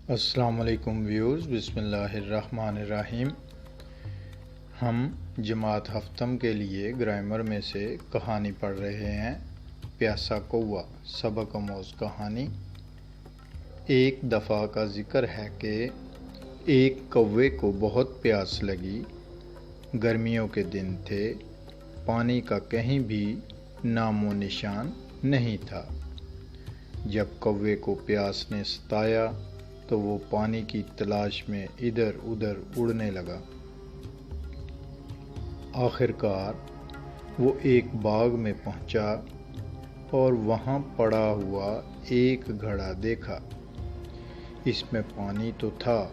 السلام علیکم ویورز، بسم اللہ الرحمن الرحیم۔ ہم جماعت ہفتم کے لیے گرامر میں سے کہانی پڑھ رہے ہیں، پیاسا کوا، سبق آموز کہانی۔ ایک دفعہ کا ذکر ہے کہ ایک کوے کو بہت پیاس لگی۔ گرمیوں کے دن تھے، پانی کا کہیں بھی نام و نشان نہیں تھا۔ جب کوے کو پیاس نے ستایا تو وہ پانی کی تلاش میں ادھر ادھر اڑنے لگا۔ آخر کار وہ ایک باغ میں پہنچا اور وہاں پڑا ہوا ایک گھڑا دیکھا۔ اس میں پانی تو تھا،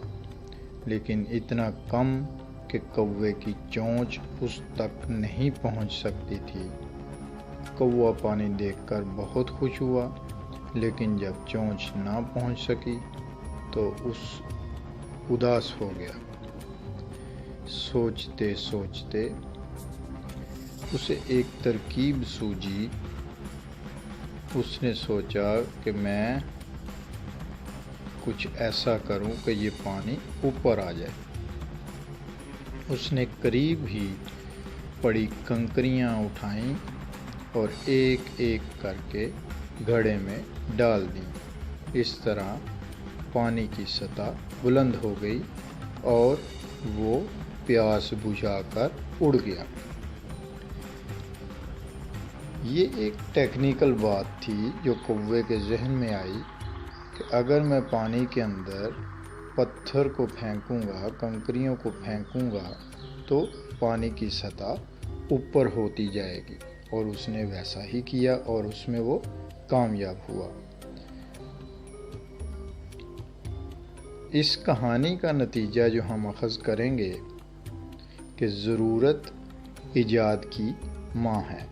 لیکن اتنا کم کہ کوے کی چونچ اس تک نہیں پہنچ سکتی تھی۔ کوا پانی دیکھ کر بہت خوش ہوا، لیکن جب چونچ نہ پہنچ سکی تو اداس ہو گیا۔ سوچتے سوچتے اسے ایک ترکیب سوجھی۔ اس نے سوچا کہ میں کچھ ایسا کروں کہ یہ پانی اوپر آ جائے۔ اس نے قریب ہی پڑی کنکریاں اٹھائیں اور ایک ایک کر کے گھڑے میں ڈال دیں۔ اس طرح پانی کی سطح بلند ہو گئی اور وہ پیاس بجھا کر اڑ گیا۔ یہ ایک ٹیکنیکل بات تھی جو کوے کے ذہن میں آئی کہ اگر میں پانی کے اندر پتھر کو پھینکوں گا، کنکریوں کو پھینکوں گا تو پانی کی سطح اوپر ہوتی جائے گی، اور اس نے ویسا ہی کیا اور اس میں وہ کامیاب ہوا۔ اس کہانی کا نتیجہ جو ہم اخذ کریں گے کہ ضرورت ایجاد کی ماں ہے۔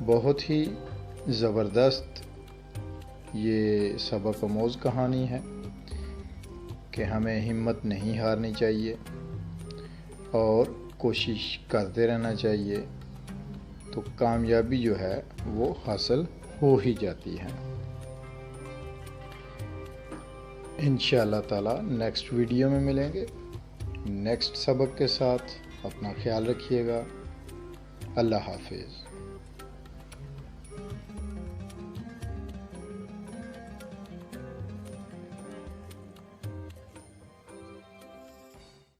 بہت ہی زبردست یہ سبق آموز کہانی ہے کہ ہمیں ہمت نہیں ہارنی چاہیے اور کوشش کرتے رہنا چاہیے، تو کامیابی جو ہے وہ حاصل ہو ہی جاتی ہے۔ انشاءاللہ تعالی نیکسٹ ویڈیو میں ملیں گے نیکسٹ سبق کے ساتھ۔ اپنا خیال رکھیے گا۔ اللہ حافظ۔